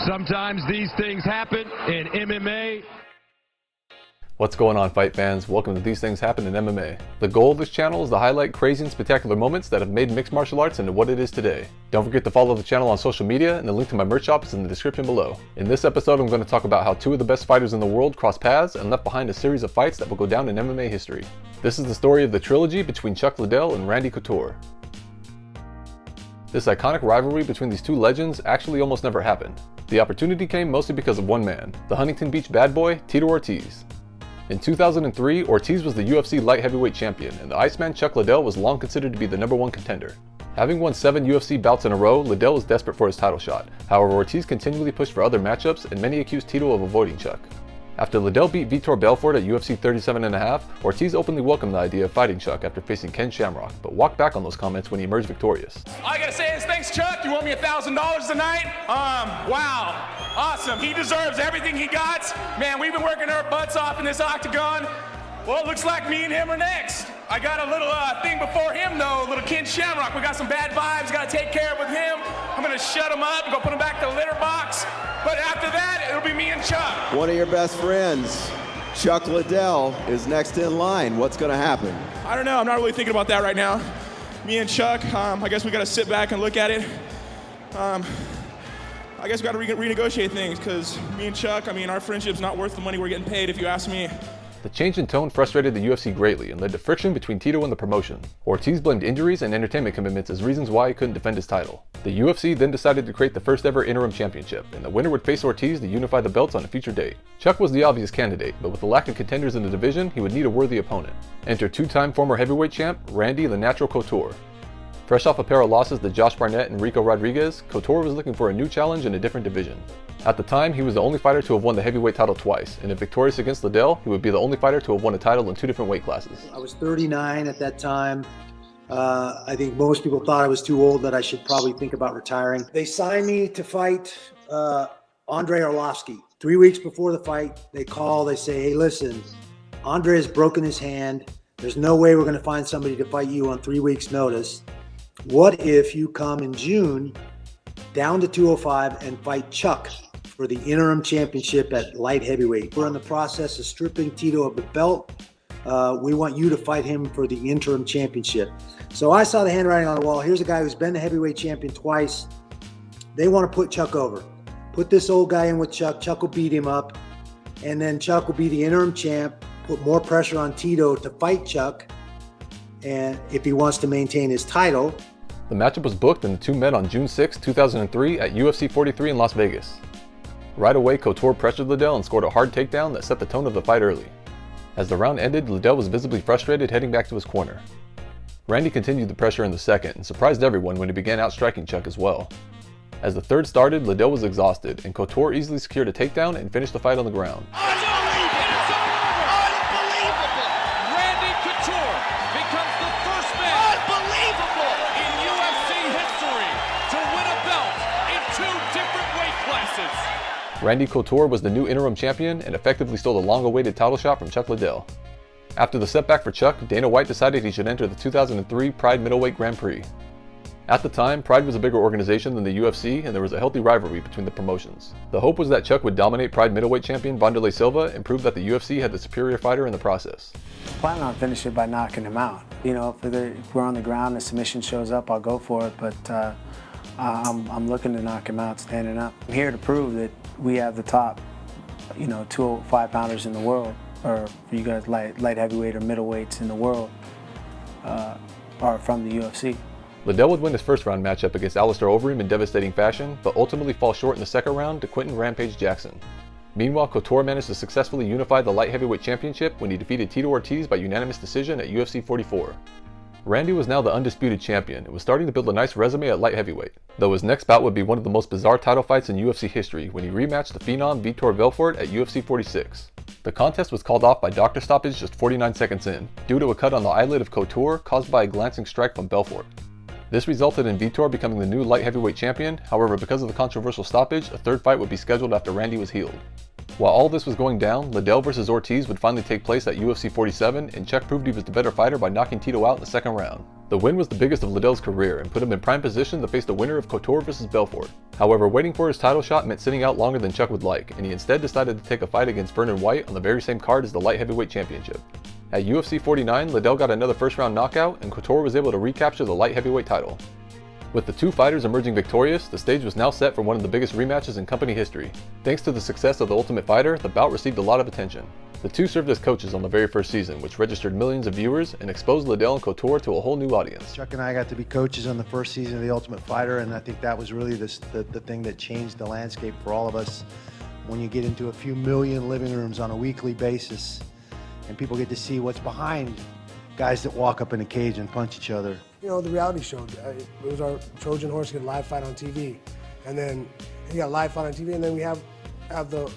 Sometimes these things happen in MMA. What's going on, fight fans? Welcome to These Things Happen in MMA. The goal of this channel is to highlight crazy and spectacular moments that have made mixed martial arts into what it is today. Don't forget to follow the channel on social media, and the link to my merch shop is in the description below. In this episode, I'm going to talk about how two of the best fighters in the world crossed paths and left behind a series of fights that will go down in MMA history. This is the story of the trilogy between Chuck Liddell and Randy Couture. This iconic rivalry between these two legends actually almost never happened. The opportunity came mostly because of one man, the Huntington Beach bad boy, Tito Ortiz. In 2003, Ortiz was the UFC light heavyweight champion, and the Iceman Chuck Liddell was long considered to be the #1 contender. Having won 7 UFC bouts in a row, Liddell was desperate for his title shot. However, Ortiz continually pushed for other matchups, and many accused Tito of avoiding Chuck. After Liddell beat Vitor Belfort at UFC 37.5, Ortiz openly welcomed the idea of fighting Chuck after facing Ken Shamrock, but walked back on those comments when he emerged victorious. All I gotta say is thanks, Chuck. You owe me $1,000 tonight. Wow. Awesome. He deserves everything he got. Man, we've been working our butts off in this octagon. Well, it looks like me and him are next. I got a little thing before him, though, a little Ken Shamrock. We got some bad vibes, gotta take care of with him. I'm gonna shut him up and go put him back to the litter box. But after that, it'll be me and Chuck. One of your best friends, Chuck Liddell, is next in line. What's gonna happen? I don't know, I'm not really thinking about that right now. Me and Chuck, I guess we gotta sit back and look at it. I guess we gotta renegotiate things, because me and Chuck, our friendship's not worth the money we're getting paid, if you ask me. The change in tone frustrated the UFC greatly and led to friction between Tito and the promotion. Ortiz blamed injuries and entertainment commitments as reasons why he couldn't defend his title. The UFC then decided to create the first ever interim championship, and the winner would face Ortiz to unify the belts on a future date. Chuck was the obvious candidate, but with the lack of contenders in the division, he would need a worthy opponent. Enter two-time former heavyweight champ, Randy the Natural Couture. Fresh off a pair of losses to Josh Barnett and Rico Rodriguez, Couture was looking for a new challenge in a different division. At the time, he was the only fighter to have won the heavyweight title twice, and if victorious against Liddell, he would be the only fighter to have won a title in 2 different weight classes. I was 39 at that time. I think most people thought I was too old, that I should probably think about retiring. They signed me to fight Andrei Arlovsky. 3 weeks before the fight, they call, they say, hey, listen, Andrei has broken his hand. There's no way we're gonna find somebody to fight you on 3 weeks' notice. What if you come in June down to 205 and fight Chuck for the interim championship at light heavyweight? We're in the process of stripping Tito of the belt. We want you to fight him for the interim championship. So I saw the handwriting on the wall. Here's a guy who's been the heavyweight champion twice. They want to put Chuck over. Put this old guy in with Chuck. Chuck will beat him up. And then Chuck will be the interim champ, put more pressure on Tito to fight Chuck, and if he wants to maintain his title. The matchup was booked and the two met on June 6, 2003 at UFC 43 in Las Vegas. Right away, Couture pressured Liddell and scored a hard takedown that set the tone of the fight early. As the round ended, Liddell was visibly frustrated, heading back to his corner. Randy continued the pressure in the second and surprised everyone when he began outstriking Chuck as well. As the third started, Liddell was exhausted, and Couture easily secured a takedown and finished the fight on the ground. Randy Couture was the new interim champion and effectively stole the long-awaited title shot from Chuck Liddell. After the setback for Chuck, Dana White decided he should enter the 2003 Pride Middleweight Grand Prix. At the time, Pride was a bigger organization than the UFC, and there was a healthy rivalry between the promotions. The hope was that Chuck would dominate Pride Middleweight champion Wanderlei Silva and prove that the UFC had the superior fighter in the process. I plan on finishing by knocking him out. You know, if we're on the ground and a submission shows up, I'll go for it, but I'm looking to knock him out standing up. I'm here to prove that we have the top, 205 pounders in the world, or for you guys light heavyweight or middleweights in the world, are from the UFC. Liddell would win his first round matchup against Alistair Overeem in devastating fashion, but ultimately fall short in the second round to Quentin Rampage Jackson. Meanwhile, Couture managed to successfully unify the light heavyweight championship when he defeated Tito Ortiz by unanimous decision at UFC 44. Randy was now the undisputed champion and was starting to build a nice resume at light heavyweight, though his next bout would be one of the most bizarre title fights in UFC history when he rematched the phenom Vitor Belfort at UFC 46. The contest was called off by doctor stoppage just 49 seconds in, due to a cut on the eyelid of Couture caused by a glancing strike from Belfort. This resulted in Vitor becoming the new light heavyweight champion. However, because of the controversial stoppage, a third fight would be scheduled after Randy was healed. While all this was going down, Liddell vs Ortiz would finally take place at UFC 47, and Chuck proved he was the better fighter by knocking Tito out in the second round. The win was the biggest of Liddell's career and put him in prime position to face the winner of Couture vs Belfort. However, waiting for his title shot meant sitting out longer than Chuck would like, and he instead decided to take a fight against Vernon White on the very same card as the light heavyweight championship. At UFC 49, Liddell got another first round knockout, and Couture was able to recapture the light heavyweight title. With the two fighters emerging victorious, the stage was now set for one of the biggest rematches in company history. Thanks to the success of The Ultimate Fighter, the bout received a lot of attention. The two served as coaches on the very first season, which registered millions of viewers and exposed Liddell and Couture to a whole new audience. Chuck and I got to be coaches on the first season of The Ultimate Fighter, and I think that was really the thing that changed the landscape for all of us. When you get into a few million living rooms on a weekly basis, and people get to see what's behind guys that walk up in a cage and punch each other. You know, the reality show, it was our Trojan horse get a live fight on TV. And then you got a live fight on TV, and then we have the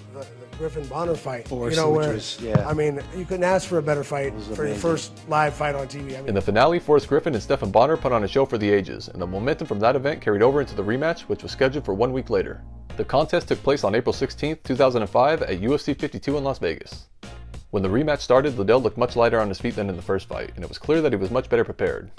Griffin Bonner fight. Force, you know, where, yeah. I mean, you couldn't ask for a better fight for your first live fight on TV. I mean, in the finale, Forrest Griffin and Stephan Bonner put on a show for the ages, and the momentum from that event carried over into the rematch, which was scheduled for 1 week later. The contest took place on April 16, 2005 at UFC 52 in Las Vegas. When the rematch started, Liddell looked much lighter on his feet than in the first fight, and it was clear that he was much better prepared.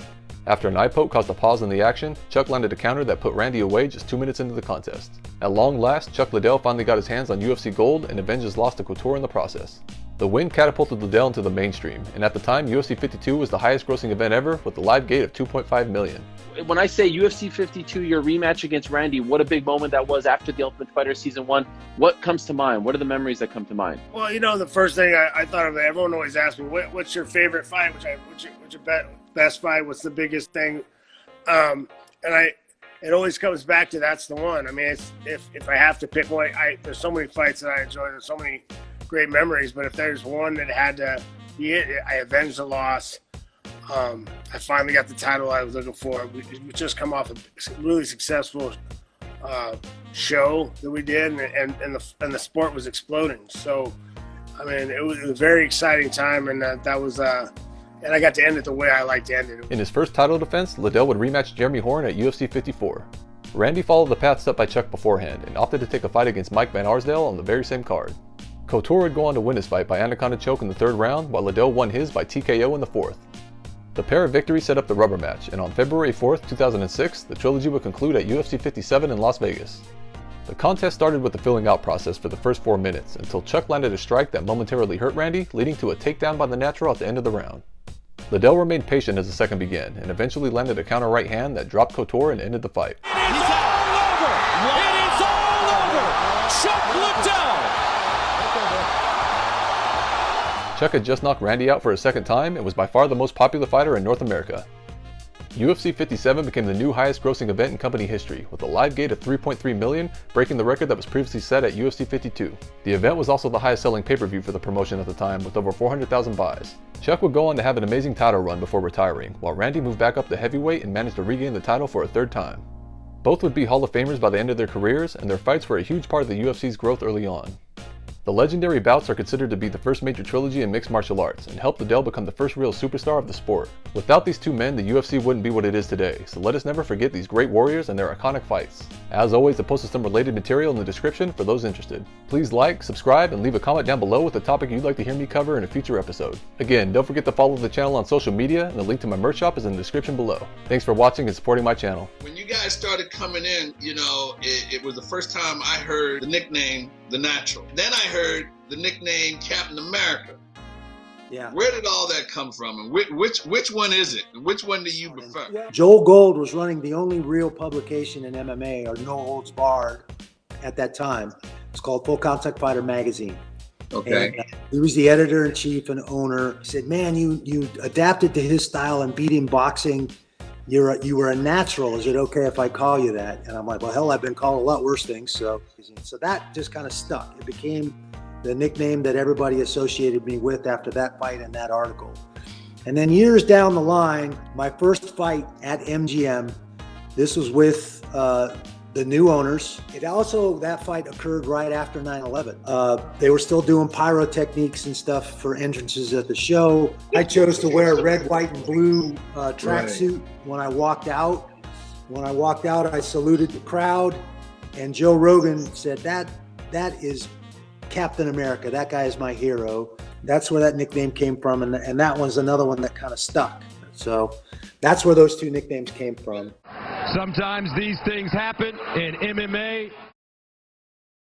After an eye poke caused a pause in the action, Chuck landed a counter that put Randy away just 2 minutes into the contest. At long last, Chuck Liddell finally got his hands on UFC gold and avenged his loss to Couture in the process. The win catapulted Liddell into the mainstream, and at the time, UFC 52 was the highest grossing event ever with a live gate of 2.5 million. When I say UFC 52, your rematch against Randy, what a big moment that was after The Ultimate Fighter Season 1. What comes to mind? What are the memories that come to mind? Well, you know, the first thing I thought of, everyone always asks me, what's your favorite fight? What's your best fight? What's the biggest thing? It always comes back to that's the one. I mean, if I have to pick one, there's so many fights that I enjoy. There's so many great memories, but if there's one that had to be it, I avenged the loss. I finally got the title I was looking for. We just come off a really successful show that we did, and the sport was exploding. So, I mean, it was a very exciting time, and that was. And I got to end it the way I like to end it. In his first title defense, Liddell would rematch Jeremy Horn at UFC 54. Randy followed the path set by Chuck beforehand and opted to take a fight against Mike Van Arsdale on the very same card. Couture would go on to win his fight by Anaconda choke in the third round, while Liddell won his by TKO in the fourth. The pair of victories set up the rubber match, and on February 4th, 2006, the trilogy would conclude at UFC 57 in Las Vegas. The contest started with the filling out process for the first 4 minutes, until Chuck landed a strike that momentarily hurt Randy, leading to a takedown by the natural at the end of the round. Liddell remained patient as the second began, and eventually landed a counter right hand that dropped Couture and ended the fight. It is all over! It is all over! Chuck Liddell! Chuck had just knocked Randy out for a second time and was by far the most popular fighter in North America. UFC 57 became the new highest grossing event in company history, with a live gate of 3.3 million, breaking the record that was previously set at UFC 52. The event was also the highest selling pay-per-view for the promotion at the time, with over 400,000 buys. Chuck would go on to have an amazing title run before retiring, while Randy moved back up to heavyweight and managed to regain the title for a third time. Both would be Hall of Famers by the end of their careers, and their fights were a huge part of the UFC's growth early on. The legendary bouts are considered to be the first major trilogy in mixed martial arts, and helped Liddell become the first real superstar of the sport. Without these two men, the UFC wouldn't be what it is today, so let us never forget these great warriors and their iconic fights. As always, I posted some related material in the description for those interested. Please like, subscribe, and leave a comment down below with a topic you'd like to hear me cover in a future episode. Again, don't forget to follow the channel on social media, and the link to my merch shop is in the description below. Thanks for watching and supporting my channel. When you guys started coming in, you know, it was the first time I heard the nickname The Natural. Then I heard the nickname Captain America. Yeah. Where did all that come from, and which one is it? And which one do you prefer? Joel Gold was running the only real publication in MMA, or No Holds Barred, at that time. It's called Full Contact Fighter Magazine. Okay. And, he was the editor-in-chief and owner. He said, "Man, you adapted to his style and beat him boxing. You were a natural. Is it okay if I call you that?" And I'm like, "Well, hell, I've been called a lot worse things." So that just kind of stuck. It became the nickname that everybody associated me with after that fight and that article. And then years down the line, my first fight at MGM, this was with the new owners. That fight occurred right after 9/11. They were still doing pyrotechniques and stuff for entrances at the show. I chose to wear a red, white, and blue tracksuit when I walked out. When I walked out, I saluted the crowd, and Joe Rogan said, that is Captain America. That guy is my hero. That's where that nickname came from, and that was another one that kind of stuck. So that's where those two nicknames came from. Sometimes these things happen in MMA.